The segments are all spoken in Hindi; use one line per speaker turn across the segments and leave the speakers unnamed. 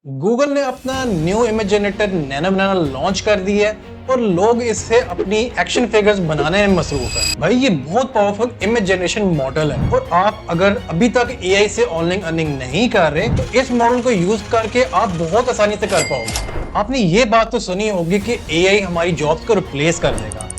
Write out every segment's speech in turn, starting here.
गूगल ने अपना न्यू इमेज जनरेटर नैनो बनाना लॉन्च कर दिया है और लोग इससे अपनी एक्शन फिगर्स बनाने में मसरूफ है। भाई ये बहुत पावरफुल इमेज जनरेशन मॉडल है और आप अगर अभी तक एआई से ऑनलाइन अर्निंग नहीं कर रहे तो इस मॉडल को यूज करके आप बहुत आसानी से कर पाओगे। आपने ये बात तो सुनी होगी कि एआई हमारी जॉब्स को रिप्लेस कर देगा।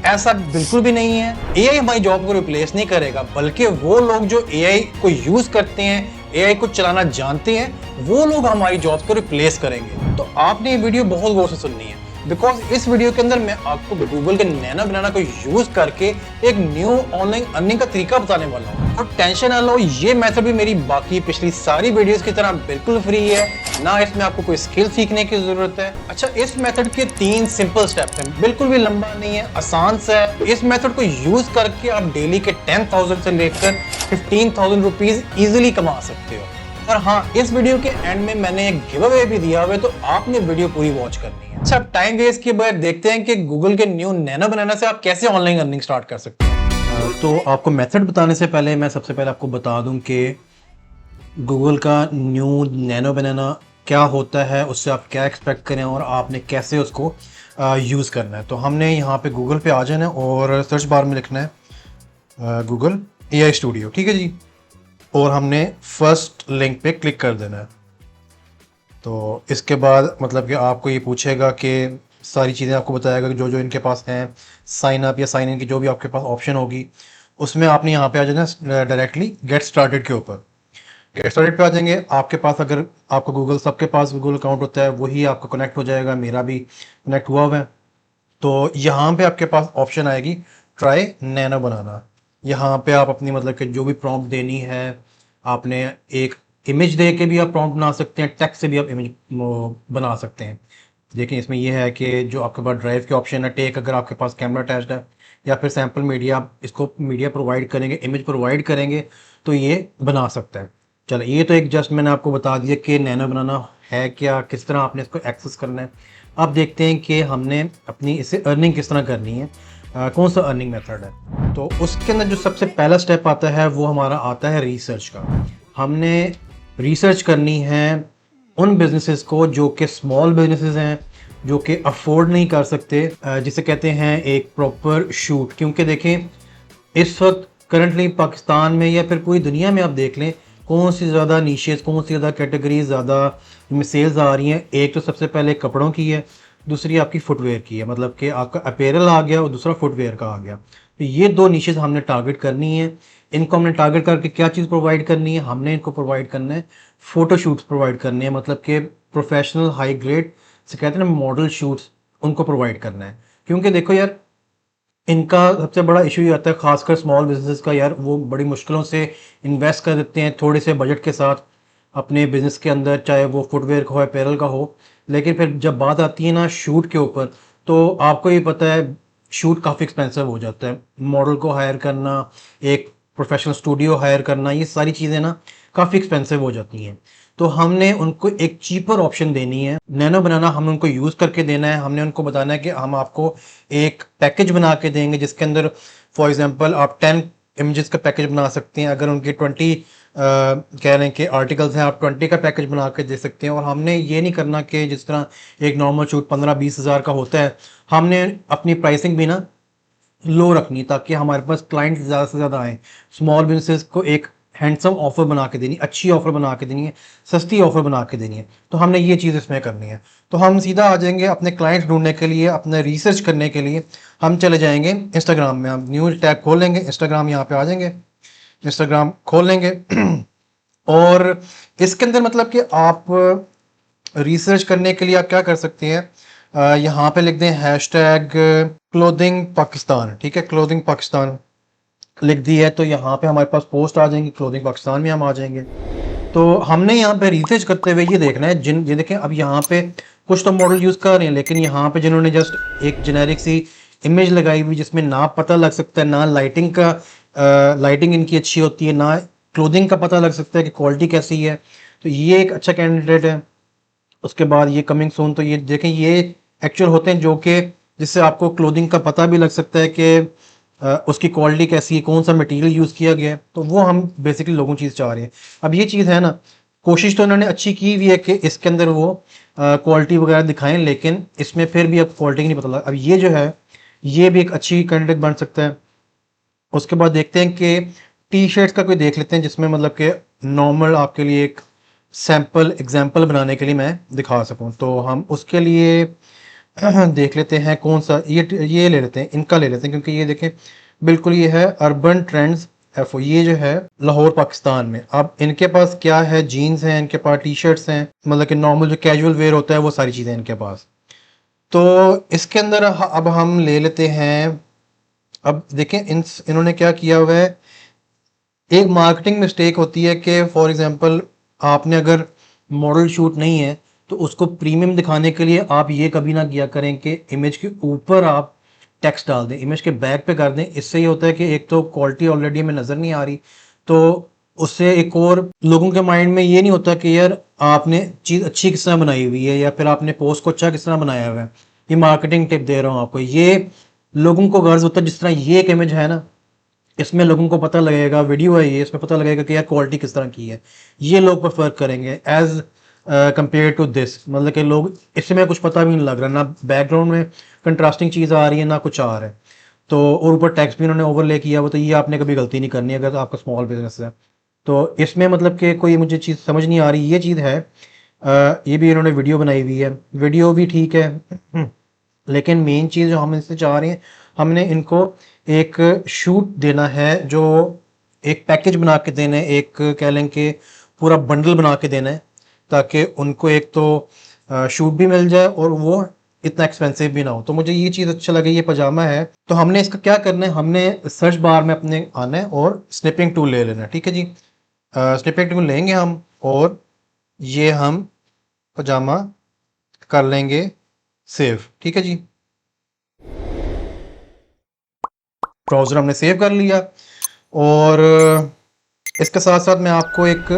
ऐसा बिल्कुल भी नहीं है। एआई हमारी जॉब को रिप्लेस नहीं करेगा, बल्कि वो लोग जो एआई को यूज करते हैं, एआई को चलाना जानते हैं, वो लोग हमारी जॉब्स को रिप्लेस करेंगे। तो आपने ये वीडियो बहुत गौर से सुननी है, बिकॉज इस वीडियो के अंदर मैं आपको गूगल के नैनो बनाना को यूज करके एक न्यू ऑनलाइन अर्निंग का तरीका बताने वाला हूँ। और टेंशन ना लो, ये मेथड भी मेरी बाकी पिछली सारी वीडियोस की तरह बिल्कुल फ्री है, ना इसमें आपको कोई स्किल सीखने की जरूरत है। अच्छा, इस मेथड के 3 सिंपल स्टेप्स हैं, बिल्कुल भी लंबा नहीं है, आसान सा है। इस मेथड को यूज करके आप डेली के 10,000 से लेकर 15,000 रुपीज इजिली कमा सकते हो। और हाँ, इस वीडियो के एंड में मैंने एक गिव अवे भी दिया हुआ है, तो आपने वीडियो पूरी वॉच करनी है। अच्छा, टाइम वेस्ट के बाद देखते हैं कि गूगल के न्यू नैनो बनाना से आप कैसे ऑनलाइन अर्निंग स्टार्ट कर सकते हैं। तो आपको मेथड बताने से पहले मैं सबसे पहले आपको बता दूं कि गूगल का न्यू नैनो बनाना क्या होता है, उससे आप क्या एक्सपेक्ट करें और आपने कैसे उसको यूज़ करना है। तो हमने यहाँ पे गूगल पे आ जाना है और सर्च बार में लिखना है गूगल एआई स्टूडियो, ठीक है जी। और हमने फर्स्ट लिंक पे क्लिक कर देना है। तो इसके बाद मतलब कि आपको ये पूछेगा कि सारी चीज़ें आपको बताएगा कि जो जो इनके पास हैं, साइन अप या साइन इन की जो भी आपके पास ऑप्शन होगी, उसमें आपने यहाँ पे आ जाना डायरेक्टली गेट स्टार्टेड के ऊपर। गेट स्टार्टेड पे आ जाएंगे। आपके पास अगर आपको गूगल, सबके पास गूगल अकाउंट होता है, वही आपको कनेक्ट हो जाएगा। मेरा भी कनेक्ट हुआ हुआ है। तो यहाँ पे आपके पास ऑप्शन आएगी ट्राई नैनो बनाना। यहाँ पे आप अपनी मतलब कि जो भी प्रॉम्प्ट देनी है, आपने एक इमेज दे के भी आप प्रॉम्प्ट बना सकते हैं, टेक्स्ट से भी आप इमेज बना सकते हैं। लेकिन इसमें यह है कि जो आपके पास ड्राइव के ऑप्शन है, टेक अगर आपके पास कैमरा अटैच्ड है या फिर सैम्पल मीडिया, आप इसको मीडिया प्रोवाइड करेंगे, इमेज प्रोवाइड करेंगे, तो ये बना सकता है। चलो, ये तो एक जस्ट मैंने आपको बता दिया कि नैनो बनाना है क्या, किस तरह आपने इसको एक्सेस करना है। अब देखते हैं कि हमने अपनी इससे अर्निंग किस तरह करनी है, कौन सा अर्निंग मेथड है। तो उसके अंदर जो सबसे पहला स्टेप आता है वो हमारा आता है रिसर्च का। हमने रिसर्च करनी है उन बिजनेसेस को जो कि स्मॉल बिजनेसेस हैं, जो कि अफोर्ड नहीं कर सकते, जिसे कहते हैं एक प्रॉपर शूट। क्योंकि देखें, इस वक्त करंटली पाकिस्तान में या फिर पूरी दुनिया में आप देख लें, कौन सी ज़्यादा नीशेस, कौन सी ज़्यादा कैटेगरीज ज़्यादा में सेल्स आ रही हैं। एक तो सबसे पहले कपड़ों की है, दूसरी आपकी फुटवेयर की है, मतलब कि आपका अपैरल आ गया और दूसरा फुटवेयर का आ गया। तो ये 2 नीशेस हमने टारगेट करनी है। इनको हमने टारगेट करके क्या चीज़ प्रोवाइड करनी है, हमने इनको प्रोवाइड करना है फ़ोटोशूट्स प्रोवाइड करने हैं, मतलब कि प्रोफेशनल हाई ग्रेड से कहते हैं ना मॉडल शूट्स, उनको प्रोवाइड करना है। क्योंकि देखो यार, इनका सबसे बड़ा इशू ये आता है, खासकर स्मॉल बिजनेस का, यार वो बड़ी मुश्किलों से इन्वेस्ट कर देते हैं थोड़े से बजट के साथ अपने बिजनेस के अंदर, चाहे वो फुटवेयर का हो, अपैरल का हो। लेकिन फिर जब बात आती है ना शूट के ऊपर, तो आपको ये पता है शूट काफ़ी एक्सपेंसिव हो जाता है। मॉडल को हायर करना, एक प्रोफेशनल स्टूडियो हायर करना, ये सारी चीज़ें ना काफ़ी एक्सपेंसिव हो जाती हैं। तो हमने उनको एक चीपर ऑप्शन देनी है। नैनो बनाना हमने उनको यूज़ करके देना है। हमने उनको बताना है कि हम आपको एक पैकेज बना के देंगे जिसके अंदर फॉर एग्जांपल आप 10 इमेजेस का पैकेज बना सकते हैं। अगर उनके 20 कह रहे हैं कि आर्टिकल्स हैं, आप 20 का पैकेज बना के दे सकते हैं। और हमने ये नहीं करना कि जिस तरह एक नॉर्मल शूट 15-20 हज़ार का होता है, हमने अपनी प्राइसिंग भी ना लो रखनी, ताकि हमारे पास क्लाइंट ज़्यादा से ज़्यादा आए। स्मॉल बिजनेसेस को एक हैंडसम ऑफर बना के देनी, अच्छी ऑफर बना के देनी है, सस्ती ऑफर बना के देनी है। तो हमने ये चीज़ इसमें करनी है। तो हम सीधा आ जाएंगे अपने क्लाइंट्स ढूंढने के लिए, अपने रिसर्च करने के लिए हम चले जाएंगे इंस्टाग्राम में। हम न्यू टैब खोल लेंगे, इंस्टाग्राम यहाँ पे आ जाएंगे, इंस्टाग्राम खोल लेंगे और इसके अंदर मतलब कि आप रिसर्च करने के लिए आप क्या कर सकते हैं, यहाँ पे लिख दें हैशटैग क्लोथिंग पाकिस्तान, ठीक है, क्लोथिंग पाकिस्तान लिख दी है। तो यहाँ पे हमारे पास पोस्ट आ जाएंगी, क्लोथिंग पाकिस्तान में हम आ जाएंगे। तो हमने यहाँ पे रिसर्च करते हुए ये देखना है, जिन ये देखें, अब यहाँ पे कुछ तो मॉडल यूज़ कर रहे हैं, लेकिन यहाँ पे जिन्होंने जस्ट एक जेनेरिक सी इमेज लगाई हुई जिसमें ना पता लग सकता है, ना लाइटिंग का लाइटिंग इनकी अच्छी होती है, ना क्लोथिंग का पता लग सकता है कि क्वालिटी कैसी है, तो ये एक अच्छा कैंडिडेट है। उसके बाद ये कमिंग सून, तो ये देखें, ये एक्चुअल होते हैं जो कि जिससे आपको क्लोथिंग का पता भी लग सकता है कि उसकी क्वालिटी कैसी है, कौन सा मटेरियल यूज़ किया गया है। तो वो हम बेसिकली लोगों चीज़ चाह रहे हैं। अब ये चीज़ है ना, कोशिश तो इन्होंने अच्छी की हुई है कि इसके अंदर वो क्वालिटी वगैरह दिखाएं, लेकिन इसमें फिर भी अब क्वालिटी नहीं पता लगा। अब ये जो है ये भी एक अच्छी कैंडिडेट बन सकता है। उसके बाद देखते हैं कि टी शर्ट्स का कोई देख लेते हैं जिसमें मतलब कि नॉर्मल आपके लिए एक सैम्पल एग्जाम्पल बनाने के लिए मैं दिखा सकूं। तो हम उसके लिए देख लेते हैं कौन सा, ये ले लेते हैं, इनका ले लेते हैं, क्योंकि ये देखें बिल्कुल ये है अर्बन ट्रेंड्स एफओ, ये जो है लाहौर पाकिस्तान में। अब इनके पास क्या है, जीन्स हैं, इनके पास टी शर्ट्स हैं, मतलब कि नॉर्मल जो कैजुअल वेयर होता है वो सारी चीज़ें इनके पास। तो इसके अंदर अब हम ले लेते हैं। अब देखें इन्होंने क्या किया हुआ है, एक मार्केटिंग मिस्टेक होती है कि फॉर एग्जांपल आपने अगर मॉडल शूट नहीं है तो उसको प्रीमियम दिखाने के लिए आप ये कभी ना किया करें कि इमेज के ऊपर आप टेक्स्ट डाल दें, इमेज के बैक पे कर दें। इससे ये होता है कि एक तो क्वालिटी ऑलरेडी हमें नज़र नहीं आ रही, तो उससे एक और लोगों के माइंड में ये नहीं होता कि यार आपने चीज़ अच्छी किस तरह बनाई हुई है या फिर आपने पोस्ट को अच्छा किस तरह बनाया हुआ है। ये मार्केटिंग टिप दे रहा हूँ आपको, ये लोगों को गर्ज होता है। जिस तरह ये एक इमेज है ना, इसमें लोगों को पता लगेगा, वीडियो है ये, इसमें पता लगेगा कि यार क्वालिटी किस तरह की है, ये लोग प्रेफर करेंगे एज कंपेयर टू दिस। मतलब कि लोग इसमें कुछ पता भी नहीं लग रहा, ना बैकग्राउंड में कंट्रास्टिंग चीज़ आ रही है ना कुछ आ रहा है, तो और ऊपर टैक्स भी उन्होंने ओवरले किया हुआ। तो ये आपने कभी गलती नहीं करनी अगर आपका स्मॉल बिजनेस है। तो इसमें मतलब कि कोई मुझे चीज़ समझ नहीं आ रही, ये चीज़ है। ये भी इन्होंने वीडियो बनाई हुई है, वीडियो भी ठीक है, लेकिन मेन चीज़ जो हम इनसे चाह रहे हैं, हमने इनको एक शूट देना है, जो एक पैकेज बना के देना है, एक कह लें कि पूरा बंडल बना के देना है, ताकि उनको एक तो शूट भी मिल जाए और वो इतना एक्सपेंसिव भी ना हो। तो मुझे ये चीज़ अच्छा लगी, ये पजामा है। तो हमने इसका क्या करना है, हमने सर्च बार में अपने आना है और स्निपिंग टूल ले लेना है। ठीक है जी, स्निपिंग टूल लेंगे हम और ये हम पजामा कर लेंगे सेव। ठीक है जी, ब्राउज़र हमने सेव कर लिया। और इसके साथ साथ मैं आपको एक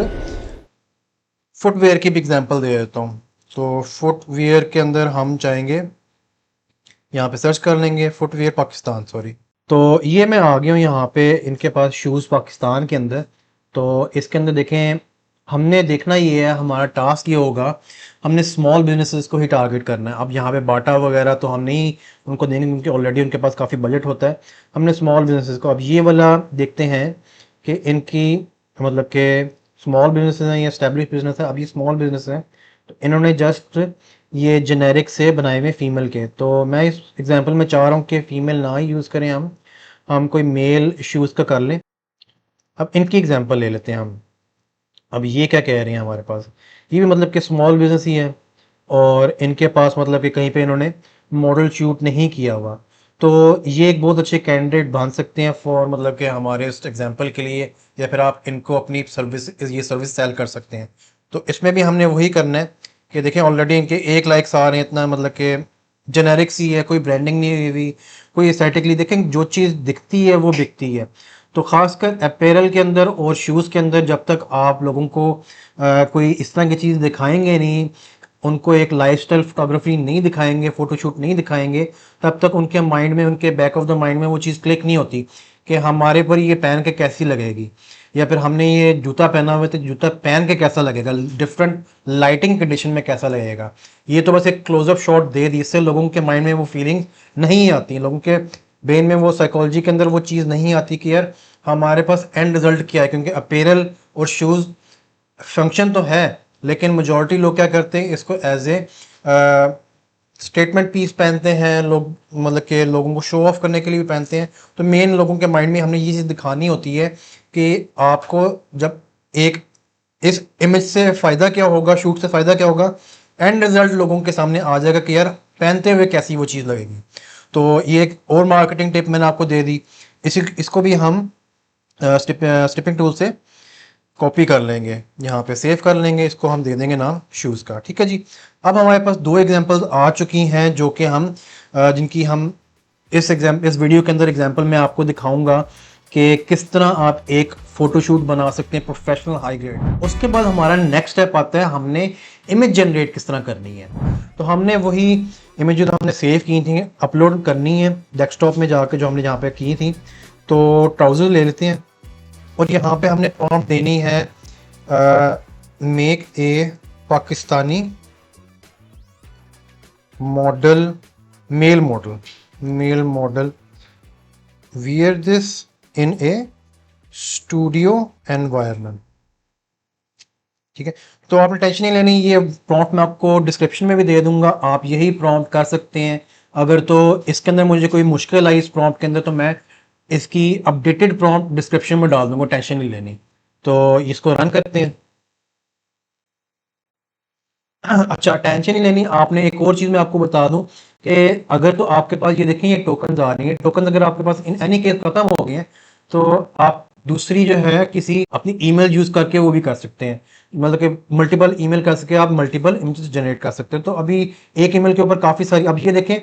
फुटवेयर की भी एग्जांपल दे देता हूँ। तो फुटवेयर के अंदर हम चाहेंगे, यहाँ पे सर्च कर लेंगे फुटवेयर पाकिस्तान, सॉरी। तो ये मैं आ गया हूँ यहाँ पे इनके पास शूज़ पाकिस्तान के अंदर। तो इसके अंदर देखें, हमने देखना ये है, हमारा टास्क ये होगा, हमने स्मॉल बिजनेसेस को ही टारगेट करना है। अब यहाँ पे बाटा वगैरह तो हम नहीं उनको देंगे क्योंकि ऑलरेडी उनके पास काफ़ी बजट होता है। हमने स्मॉल बिजनेसेस को, अब ये वाला देखते हैं कि इनकी मतलब कि स्मॉल बिजनेस हैं या एस्टेब्लिश बिजनेस है। अब ये स्मॉल बिजनेस है तो इन्होंने जस्ट ये जेनेरिक से बनाए हुए फीमेल के। तो मैं इस एग्जांपल में चाह रहा हूँ कि फीमेल ना ही यूज़ करें, हम कोई मेल शूज़ का कर लें। अब इनकी एग्जांपल ले लेते हैं हम। अब ये क्या कह रहे हैं हमारे पास, ये भी मतलब कि स्मॉल बिजनेस ही है और इनके पास मतलब कि कहीं पे इन्होंने मॉडल शूट नहीं किया हुआ। तो ये एक बहुत अच्छे कैंडिडेट बन सकते हैं फॉर मतलब कि हमारे इस एग्जांपल के लिए, या फिर आप इनको अपनी सर्विस, ये सर्विस सेल कर सकते हैं। तो इसमें भी हमने वही करना है कि देखें ऑलरेडी इनके 1 लाइक्स आ रहे हैं, इतना मतलब कि जेनेरिक सी है, कोई ब्रांडिंग नहीं हुई हुई, कोई एस्थेटिकली देखें जो चीज़ दिखती है वो बिकती है। तो खासकर अपैरल के अंदर और शूज़ के अंदर जब तक आप लोगों को कोई इस तरह की चीज़ दिखाएंगे नहीं, उनको एक लाइफस्टाइल फोटोग्राफी नहीं दिखाएंगे, फोटोशूट नहीं दिखाएंगे, तब तक उनके माइंड में, उनके बैक ऑफ द माइंड में वो चीज़ क्लिक नहीं होती कि हमारे पर ये पहन के कैसी लगेगी, या फिर हमने ये जूता पहना हुआ है तो जूता पहन के कैसा लगेगा, डिफरेंट लाइटिंग कंडीशन में कैसा लगेगा। ये तो बस एक क्लोजअप शॉट दे दी, इससे लोगों के माइंड में वो फीलिंग नहीं आती, लोगों के ब्रेन में वो साइकोलॉजी के अंदर वो चीज़ नहीं आती कि यार हमारे पास एंड रिजल्ट क्या है। क्योंकि अपैरल और शूज़ फंक्शन तो है, लेकिन मेजॉरिटी लोग क्या करते हैं, इसको एज ए स्टेटमेंट पीस पहनते हैं लोग, मतलब कि लोगों को शो ऑफ करने के लिए भी पहनते हैं। तो मेन लोगों के माइंड में हमने ये चीज़ दिखानी होती है कि आपको जब एक इस इमेज से फ़ायदा क्या होगा, शूट से फ़ायदा क्या होगा, एंड रिजल्ट लोगों के सामने आ जाएगा कि यार पहनते हुए कैसी वो चीज़ लगेगी। तो ये एक और मार्केटिंग टिप मैंने आपको दे दी। इसको भी हम स्टिपिंग टूल से कॉपी कर लेंगे, यहाँ पे सेव कर लेंगे, इसको हम दे देंगे नाम शूज़ का। ठीक है जी, अब हमारे पास 2 एग्जांपल्स आ चुकी हैं जो कि हम जिनकी हम इस वीडियो के अंदर एग्जांपल में आपको दिखाऊंगा कि किस तरह आप एक फोटोशूट बना सकते हैं प्रोफेशनल हाई ग्रेड। उसके बाद हमारा नेक्स्ट स्टेप आता है, हमने इमेज जनरेट किस तरह करनी है। तो हमने वही इमेज जो हमने सेव की थी अपलोड करनी है डेस्कटॉप में जाके, जो हमने यहाँ पे की थी। तो ट्राउज़र ले लेते हैं और यहाँ पे हमने प्रॉम्प्ट देनी है make a Pakistani model, male model wear this in a studio environment. ठीक है, तो आपने टेंशन नहीं लेनी, ये प्रॉम्प्ट मैं आपको डिस्क्रिप्शन में भी दे दूंगा, आप यही प्रॉम्प्ट कर सकते हैं। अगर तो इसके अंदर मुझे कोई मुश्किल आई इस प्रॉम्प्ट के अंदर तो मैं इसकी अपडेटेड प्रॉम्प्ट डिस्क्रिप्शन में डाल दूंगा, टेंशन नहीं लेनी। तो इसको रन करते हैं। अच्छा, टेंशन नहीं लेनी, आपने एक और चीज मैं आपको बता दूं कि अगर तो आपके पास ये देखें ये टोकन आ रही है, टोकन अगर आपके पास इन एनी केस खत्म हो गए हैं तो आप दूसरी जो है किसी अपनी ईमेल यूज करके वो भी कर सकते हैं, मतलब कि मल्टीपल ईमेल कर सके आप, मल्टीपल इमेजेस जनरेट कर सकते हैं। तो अभी एक ईमेल के ऊपर काफी सारी, अब ये देखें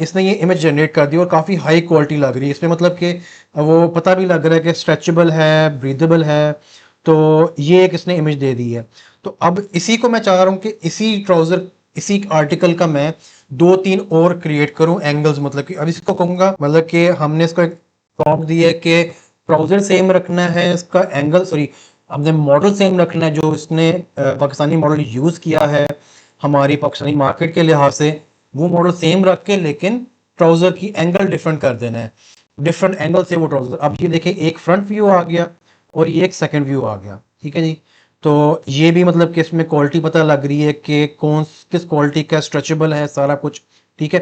इसने ये इमेज जनरेट कर दी और काफी हाई क्वालिटी लग रही है इसमें, मतलब कि वो पता भी लग रहा है कि स्ट्रेचेबल है, ब्रीदेबल है। तो ये एक इसने इमेज दे दी है। तो अब इसी को मैं चाह रहा हूँ कि इसी ट्राउजर, इसी आर्टिकल का मैं 2-3 और क्रिएट करूं एंगल्स, मतलब कि अब इसको कहूंगा, मतलब कि हमने इसको एक प्रॉम्प्ट दिया है कि ट्राउजर सेम रखना है, इसका एंगल, सॉरी हमने मॉडल सेम रखना है, जो इसने पाकिस्तानी मॉडल यूज किया है हमारी पाकिस्तानी मार्केट के लिहाज से, वो मॉडल सेम रख के लेकिन ट्राउजर की एंगल डिफरेंट कर देना है, डिफरेंट एंगल से वो ट्राउजर। अब ये देखिए एक फ्रंट व्यू आ गया और ये एक सेकंड व्यू आ गया। ठीक है जी, तो ये भी मतलब कि इसमें क्वालिटी पता लग रही है कि कौन किस क्वालिटी का, स्ट्रेचेबल है सारा कुछ। ठीक है,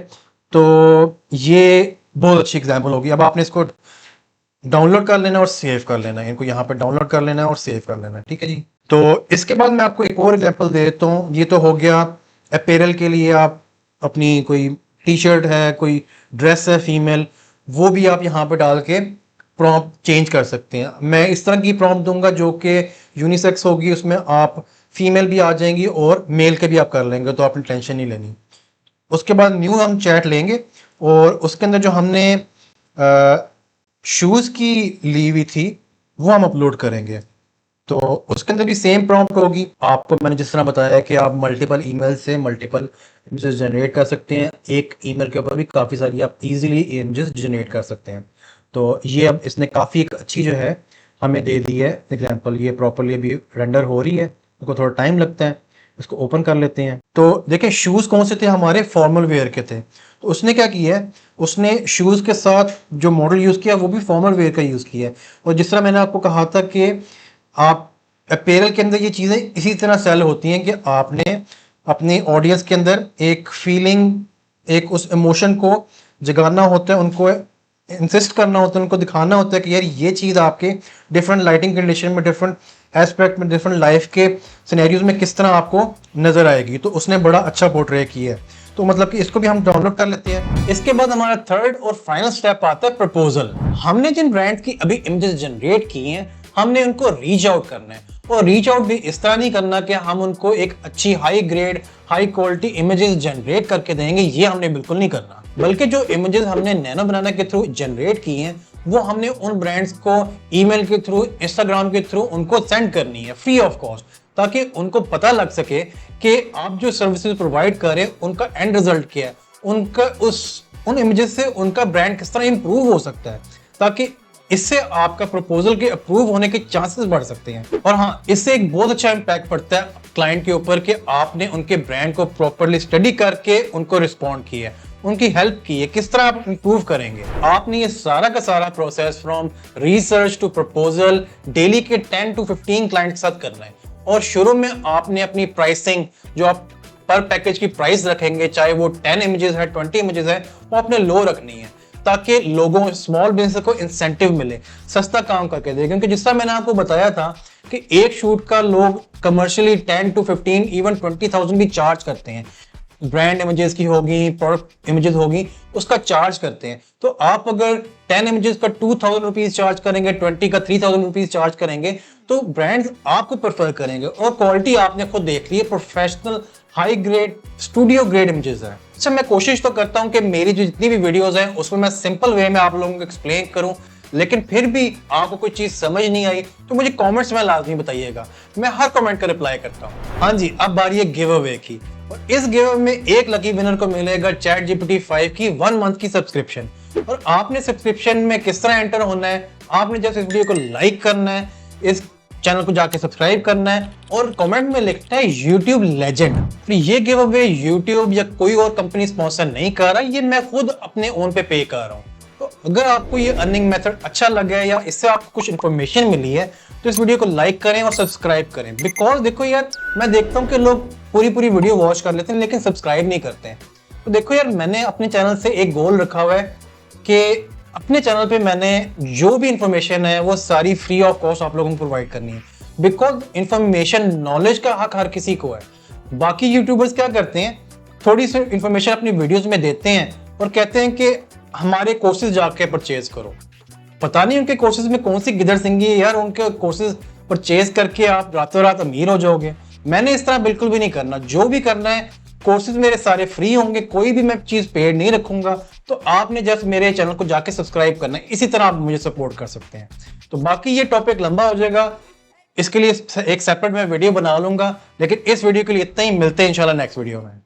तो ये बहुत अच्छी एग्जांपल होगी। अब आपने इसको डाउनलोड कर लेना और सेव कर लेना है, इनको यहाँ पे डाउनलोड कर लेना है और सेव कर लेना है। ठीक है जी, तो इसके बाद मैं आपको एक और एग्जांपल दे देता हूँ। ये तो हो गया अपैरल के लिए, आप अपनी कोई टी शर्ट है, कोई ड्रेस है फीमेल, वो भी आप यहाँ पे डाल के प्रॉम्प्ट चेंज कर सकते हैं। मैं इस तरह की प्रॉम्प्ट दूंगा जो कि यूनिसेक्स होगी, उसमें आप फीमेल भी आ जाएंगी और मेल के भी आप कर लेंगे, तो आपने टेंशन नहीं लेनी। उसके बाद न्यू हम चैट लेंगे और उसके अंदर जो हमने शूज की ली हुई थी वो हम अपलोड करेंगे। तो उसके अंदर भी सेम प्रॉम्प्ट होगी, आपको मैंने जिस तरह बताया कि आप मल्टीपल ईमेल से मल्टीपल इमेजेस जनरेट कर सकते हैं, एक ईमेल के ऊपर भी काफ़ी सारी आप इजीली इमेजेस जनरेट कर सकते हैं। तो ये अब इसने काफ़ी एक अच्छी जो है हमें दे दी है एग्जांपल, ये प्रॉपरली अभी रेंडर हो रही है, उसको थोड़ा टाइम लगता है। इसको ओपन कर लेते हैं। तो देखिए शूज़ कौन से थे, हमारे फॉर्मल वेयर के थे। तो उसने क्या किया है, उसने शूज़ के साथ जो मॉडल यूज़ किया वो भी फॉर्मल वेयर का यूज़ किया है। और जिस तरह मैंने आपको कहा था कि आप अपैरल के अंदर ये चीज़ें इसी तरह सेल होती हैं कि आपने अपने ऑडियंस के अंदर एक फीलिंग, एक उस इमोशन को जगाना होता है, उनको इंसिस्ट करना होता है, उनको दिखाना होता है कि यार ये चीज़ आपके डिफरेंट लाइटिंग कंडीशन में, डिफरेंट एस्पेक्ट में, डिफरेंट लाइफ के सिनेरियोज में किस तरह आपको नजर आएगी। तो उसने बड़ा अच्छा पोर्ट्रे किया है। तो मतलब कि इसको भी हम डाउनलोड कर लेते हैं। इसके बाद हमारा थर्ड और फाइनल स्टेप आता है प्रपोजल। हमने जिन ब्रांड की अभी इमेजेस जनरेट की हैं, हमने उनको रीच आउट करना है। और रीच आउट भी इस तरह नहीं करना कि हम उनको एक अच्छी high grade high quality images generate करके देंगे, ये हमने बिल्कुल नहीं करना। बल्कि जो इमेजेस हमने नैनो बनाना के थ्रू जनरेट की हैं वो हमने उन ब्रांड्स को ईमेल के थ्रू, इंस्टाग्राम के थ्रू उनको सेंड करनी है फ्री ऑफ कॉस्ट, ताकि उनको पता लग सके कि आप जो सर्विसेज प्रोवाइड कर रहे हैं उनका एंड रिजल्ट क्या है, उनका उन इमेजेस से उनका ब्रांड किस तरह इंप्रूव हो सकता है, ताकि इससे आपका प्रपोजल के अप्रूव होने के चांसेस बढ़ सकते हैं। और हाँ, इससे एक बहुत अच्छा इम्पैक्ट पड़ता है क्लाइंट के ऊपर कि आपने उनके ब्रांड को प्रॉपरली स्टडी करके उनको रिस्पॉन्ड किया, उनकी हेल्प की है, किस तरह आप इंप्रूव करेंगे। आपने ये सारा का सारा process from research to proposal daily के 10 to 15 क्लाइंट के साथ करना है। और शुरू में आपने अपनी प्राइसिंग, जो आप पर पैकेज की प्राइस रखेंगे, चाहे वो 10 इमेजेस है, 20 इमेजेस है, वो आपने लो रखनी है, ताकि लोगों, स्मॉल बिजनेस को इंसेंटिव मिले, सस्ता काम करके दे। क्योंकि जिस तरह मैंने आपको बताया था कि एक शूट का लोग कमर्शियली 10 to 15 इवन 20,000 भी चार्ज करते हैं। ब्रांड इमेजेस की होगी, प्रोडक्ट इमेजेस होगी, उसका चार्ज करते हैं। तो आप अगर 10 इमेजेस का 2,000 रुपीज चार्ज करेंगे, 20 का 3,000 रुपीज चार्ज करेंगे, तो ब्रांड्स आपको प्रेफर करेंगे। और क्वालिटी आपने खुद देख ली है, professional high grade studio grade images है। अच्छा, मैं कोशिश तो करता हूं कि मेरी जो जितनी भी वीडियोस हैं उसमें मैं सिंपल वे में आप लोगों को एक्सप्लेन करूं, लेकिन फिर भी आपको कोई चीज समझ नहीं आई तो मुझे कमेंट्स में लाजमी बताइएगा, मैं हर कमेंट का रिप्लाई करता हूं। हाँ जी, अब बारी है गिव अवे की। और इस गिव अवे में एक लकी विनर को मिलेगा ChatGPT 5 की 1 मंथ की सब्सक्रिप्शन। और आपने सब्सक्रिप्शन में किस तरह एंटर होना है, आपने जस्ट इस वीडियो को लाइक करना है, इस चैनल को जाके सब्सक्राइब करना है और कमेंट में लिखना है यूट्यूब लेजेंड। फिर ये गिव अवे यूट्यूब या कोई और कंपनी स्पॉन्सर नहीं कर रहा, ये मैं खुद अपने ओन पे कर रहा हूँ। तो अगर आपको ये अर्निंग मेथड अच्छा लगा है या इससे आपको कुछ इन्फॉर्मेशन मिली है तो इस वीडियो को लाइक करें और सब्सक्राइब करें। बिकॉज देखो यार, मैं देखता हूँ कि लोग पूरी वीडियो वॉच कर लेते हैं लेकिन सब्सक्राइब नहीं करते हैं। तो देखो यार, मैंने अपने चैनल से एक गोल रखा हुआ है कि अपने चैनल पे मैंने जो भी इंफॉर्मेशन है वो सारी फ्री ऑफ कॉस्ट आप लोगों को प्रोवाइड करनी है। बिकॉज इंफॉर्मेशन, नॉलेज का हक हर किसी को है। बाकी यूट्यूबर्स क्या करते हैं, थोड़ी सी इंफॉर्मेशन अपनी वीडियोस में देते हैं और कहते हैं कि हमारे कोर्सेज जाके परचेज करो। पता नहीं उनके कोर्सेज में कौन सी गिदड़ सिंगी है यार, उनके कोर्सेज परचेज करके आप रातों रात अमीर हो जाओगे। मैंने इस तरह बिल्कुल भी नहीं करना। जो भी करना है, कोर्सेज मेरे सारे फ्री होंगे, कोई भी मैं चीज पेड नहीं रखूंगा। तो आपने जस्ट मेरे चैनल को जाके सब्सक्राइब करना है, इसी तरह आप मुझे सपोर्ट कर सकते हैं। तो बाकी ये टॉपिक लंबा हो जाएगा, इसके लिए एक सेपरेट मैं वीडियो बना लूंगा, लेकिन इस वीडियो के लिए इतना ही। मिलते हैं इंशाल्लाह नेक्स्ट वीडियो में।